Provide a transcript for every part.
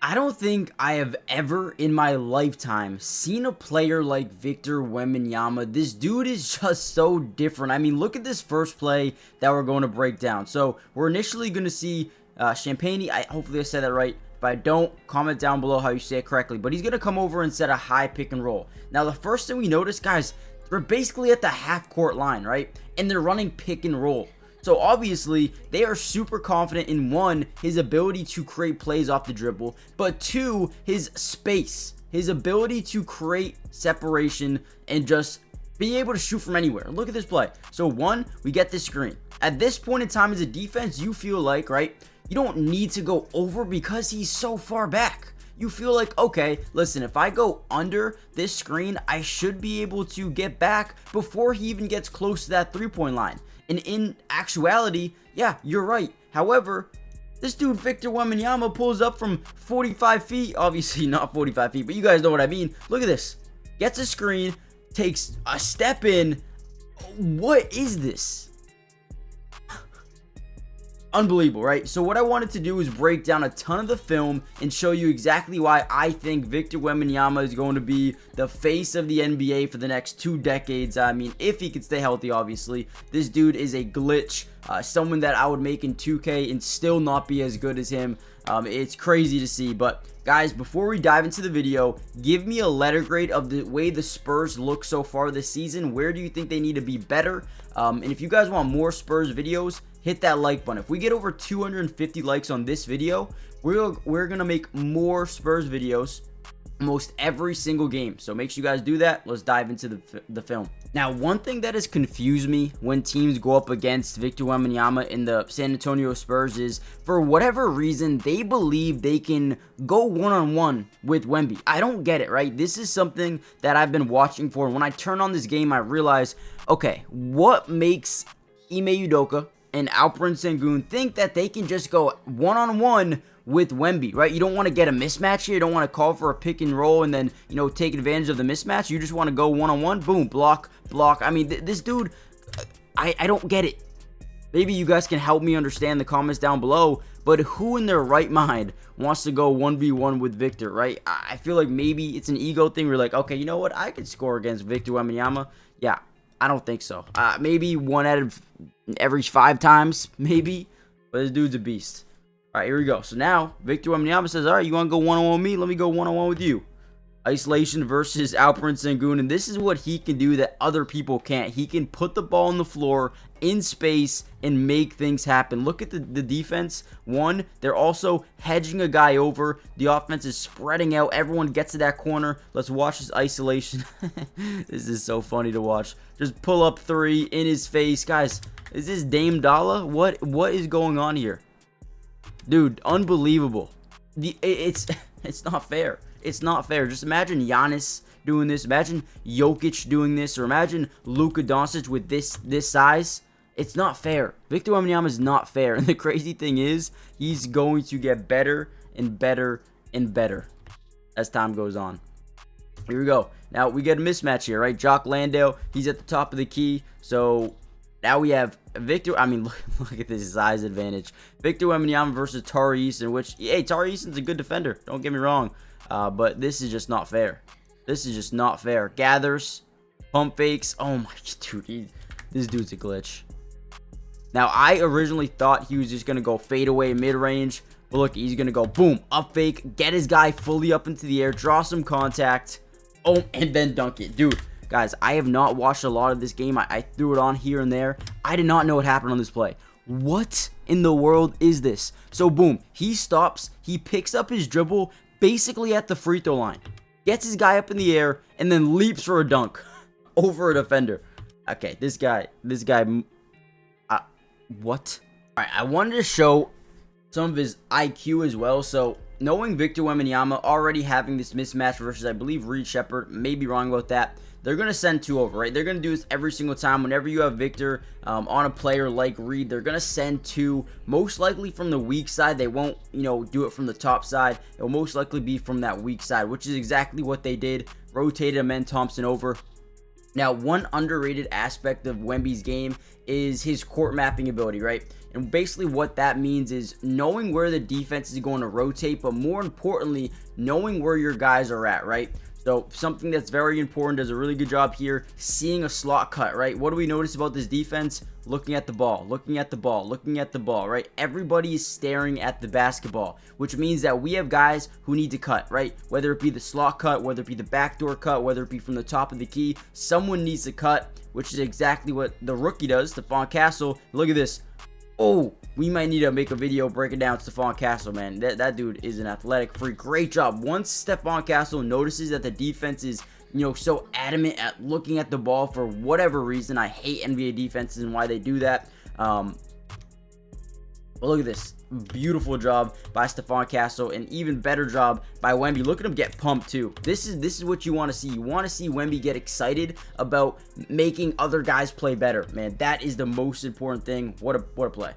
I don't think I have ever in my lifetime seen a player like Victor Wembanyama. This dude is just so different. I mean, look at this first play that we're going to break down. So we're initially going to see Champagne. Hopefully I said that right. If I don't, comment down below how you say it correctly. But he's going to come over and set a high pick and roll. Now, the first thing we notice, guys, they're basically at the half court line, right? And they're running pick and roll. So obviously, they are super confident in one, his ability to create plays off the dribble, but two, his space, his ability to create separation and just being able to shoot from anywhere. Look at this play. So one, we get this screen. At this point in time as a defense, you feel like, right, you don't need to go over because he's so far back. You feel like, okay, listen, if I go under this screen, I should be able to get back before he even gets close to that three-point line. And in actuality, yeah, you're right. However, this dude, Victor Wembanyama, pulls up from 45 feet. Obviously, not 45 feet, but you guys know what I mean. Look at this. Gets a screen, takes a step in. What is this? Unbelievable, right? So what I wanted to do is break down a ton of the film and show you exactly why I think Victor Wembanyama is going to be the face of the NBA for the next 2 decades. I mean, if he can stay healthy, obviously. This dude is a glitch, someone that I would make in 2K and still not be as good as him. It's crazy to see, but guys, before we dive into the video, give me a letter grade of the way the Spurs look so far this season. Where do you think they need to be better? And if you guys want more Spurs videos, hit that like button. If we get over 250 likes on this video, we're gonna make more Spurs videos almost every single game. So make sure you guys do that. Let's dive into the film. Now, one thing that has confused me when teams go up against Victor Wembanyama in the San Antonio Spurs is, for whatever reason, they believe they can go one-on-one with Wemby. I don't get it, right? This is something that I've been watching for. When I turn on this game, I realize, okay, what makes Ime Udoka and Alperen Sengun think that they can just go one-on-one with Wemby, right? You don't want to get a mismatch here. You don't want to call for a pick and roll and then, you know, take advantage of the mismatch. You just want to go one-on-one, boom, block. I mean, this dude, I don't get it. Maybe you guys can help me understand the comments down below, but who in their right mind wants to go 1v1 with Victor, right? I feel like maybe it's an ego thing. We're like, okay, you know what? I could score against Victor Wembanyama. Yeah, I don't think so. Maybe 1 out of every 5 times, maybe. But this dude's a beast. All right, here we go. So now, Victor Wembanyama says, all right, you want to go one-on-one with me? Let me go one-on-one with you. Isolation versus Alperen Sengun. And this is what he can do that other people can't. He can put the ball on the floor in space and make things happen. Look at the defense. One, they're also hedging a guy over. The offense is spreading out. Everyone gets to that corner. Let's watch this isolation. This is so funny to watch. Just pull up 3 in his face. Guys, is this Dame Dalla? What is going on here? Dude, unbelievable. It's not fair. It's not fair. Just imagine Giannis doing this. Imagine Jokic doing this. Or imagine Luka Doncic with this size. It's not fair. Victor Wembanyama is not fair. And the crazy thing is, he's going to get better and better and better as time goes on. Here we go. Now, we get a mismatch here, right? Jock Landale, he's at the top of the key. So now we have Victor. I mean, look at this size advantage. Victor Wembanyama versus Tari Eason, which, hey, Tari Eason's a good defender. Don't get me wrong. But this is just not fair. This is just not fair. Gathers, pump fakes. Oh my, dude, this dude's a glitch. Now, I originally thought he was just going to go fade away mid-range. But look, he's going to go boom, up fake, get his guy fully up into the air, draw some contact. Oh, and then dunk it. Dude, guys, I have not watched a lot of this game. I threw it on here and there. I did not know what happened on this play. What in the world is this? So, boom, he stops. He picks up his dribble basically at the free throw line. Gets his guy up in the air and then leaps for a dunk over a defender. Okay, this guy, what? All right, I wanted to show some of his IQ as well. So, knowing Victor Wembanyama already having this mismatch versus, I believe, Reed Shepherd, may be wrong about that. They're going to send 2 over, right? They're going to do this every single time. Whenever you have Victor on a player like Reed, they're going to send 2, most likely from the weak side. They won't, you know, do it from the top side. It will most likely be from that weak side, which is exactly what they did. Rotated Amen Thompson over. Now, one underrated aspect of Wemby's game is his court mapping ability, right? And basically what that means is knowing where the defense is going to rotate, but more importantly, knowing where your guys are at, right? So something that's very important, does a really good job here, seeing a slot cut, right? What do we notice about this defense? Looking at the ball, looking at the ball, looking at the ball, right? Everybody is staring at the basketball, which means that we have guys who need to cut, right? Whether it be the slot cut, whether it be the backdoor cut, whether it be from the top of the key, someone needs to cut, which is exactly what the rookie does, Stephon Castle. Look at this. Oh, we might need to make a video breaking down Stephon Castle, man. That dude is an athletic freak. Great job. Once Stephon Castle notices that the defense is, so adamant at looking at the ball for whatever reason. I hate NBA defenses and why they do that. But look at this. Beautiful job by Stephon Castle, and even better job by Wemby. Look at him get pumped too. This is what you want to see. You want to see Wemby get excited about making other guys play better, man. That is the most important thing. What a play.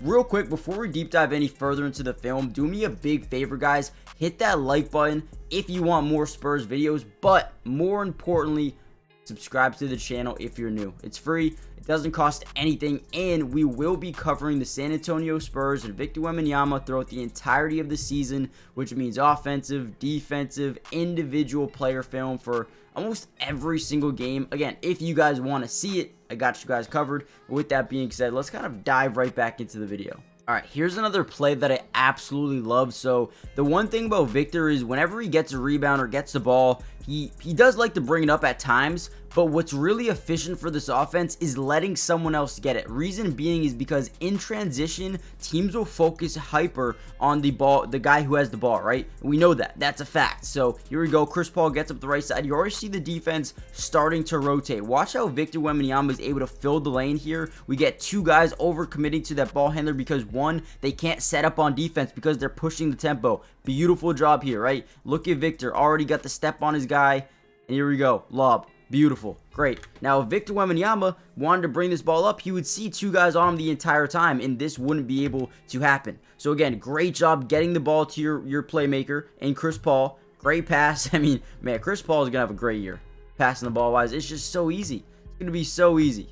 Real quick, before we deep dive any further into the film, do me a big favor, guys. Hit that like button if you want more Spurs videos, but more importantly, subscribe to the channel if you're new. It's free. It doesn't cost anything, and we will be covering the San Antonio Spurs and Victor Wembanyama throughout the entirety of the season, which means offensive, defensive, individual player film for almost every single game. Again, if you guys want to see it, I got you guys covered. With that being said, let's kind of dive right back into the video. All right, here's another play that I absolutely love. So the one thing about Victor is whenever he gets a rebound or gets the ball, he does like to bring it up at times, but what's really efficient for this offense is letting someone else get it. Reason being is because in transition, teams will focus hyper on the ball, the guy who has the ball, right? We know that. That's a fact. So here we go. Chris Paul gets up the right side. You already see the defense starting to rotate. Watch how Victor Wembanyama is able to fill the lane here. We get two guys over committing to that ball handler because one, they can't set up on defense because they're pushing the tempo. Beautiful job here, right? Look at Victor. Already got the step on his guy. And here we go. Lob. Beautiful. Great. Now, if Victor Wembanyama wanted to bring this ball up, he would see two guys on him the entire time, and this wouldn't be able to happen. So, again, great job getting the ball to your playmaker and Chris Paul. Great pass. I mean, man, Chris Paul is going to have a great year passing the ball-wise. It's just so easy. It's going to be so easy.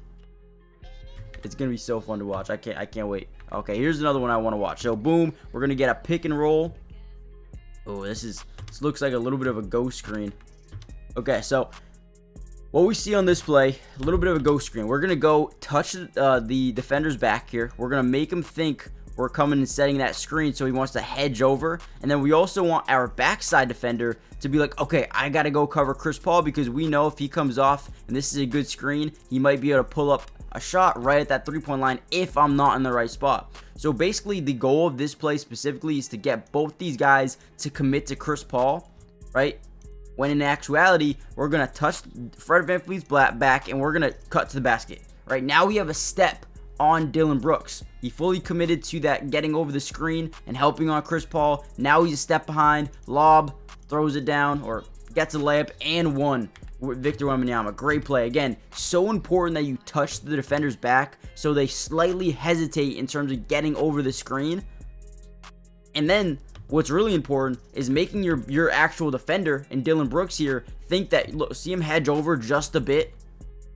It's going to be so fun to watch. I can't wait. Okay, here's another one I want to watch. So, boom. We're going to get a pick and roll. Oh, this looks like a little bit of a ghost screen. Okay, so what we see on this play, a little bit of a ghost screen. We're going to go touch the defender's back here. We're going to make him think we're coming and setting that screen, so he wants to hedge over. And then we also want our backside defender to be like, okay, I got to go cover Chris Paul because we know if he comes off and this is a good screen, he might be able to pull up a shot right at that three-point line if I'm not in the right spot. So basically the goal of this play specifically is to get both these guys to commit to Chris Paul, right? When in actuality, we're going to touch Fred VanVleet's back and we're going to cut to the basket. Right now we have a step on Dillon Brooks. He fully committed to that, getting over the screen and helping on Chris Paul. Now he's a step behind, lob, throws it down or gets a layup and one. Victor Wembanyama, great play. Again, so important that you touch the defender's back so they slightly hesitate in terms of getting over the screen. And then what's really important is making your actual defender and Dillon Brooks here think that, look, see him hedge over just a bit.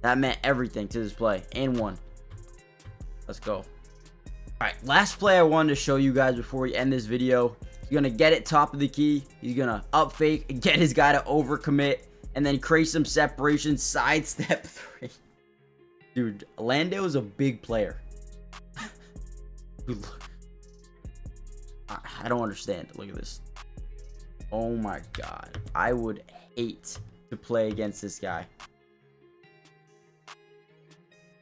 That meant everything to this play. And one. Let's go. All right, last play I wanted to show you guys before we end this video. He's going to get it top of the key. He's going to up fake and get his guy to overcommit. And then create some separation, sidestep three. Dude, Landale is a big player. Dude, I don't understand. Look at this. Oh my god. I would hate to play against this guy.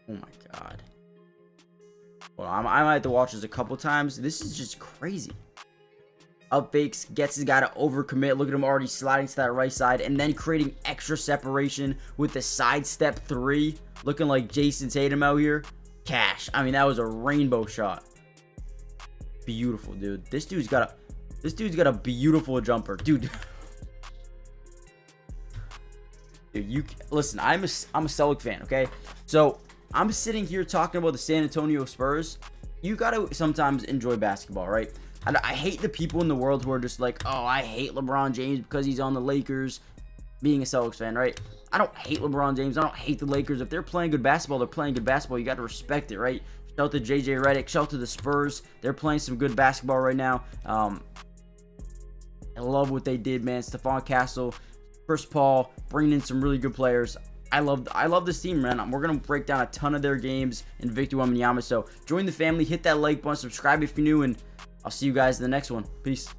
Oh my god. Well, I might have to watch this a couple times. This is just crazy. Up fakes, gets his guy to overcommit. Look at him already sliding to that right side and then creating extra separation with the sidestep three. Looking like Jason Tatum out here. Cash. I mean, that was a rainbow shot. Beautiful, dude. This dude's got a beautiful jumper. Dude. Dude, you listen, I'm a Celtic fan, okay? So, I'm sitting here talking about the San Antonio Spurs. You got to sometimes enjoy basketball, right? I hate the people in the world who are just like, oh, I hate LeBron James because he's on the Lakers. being a Celtics fan, right? I don't hate LeBron James. I don't hate the Lakers. If they're playing good basketball, they're playing good basketball. You got to respect it, right? Shout out to JJ Redick. Shout out to the Spurs. They're playing some good basketball right now. I love what they did, man. Stephon Castle, Chris Paul, bringing in some really good players. I love this team, man. We're going to break down a ton of their games in Victor Wembanyama. So join the family. Hit that like button. Subscribe if you're new. And I'll see you guys in the next one. Peace.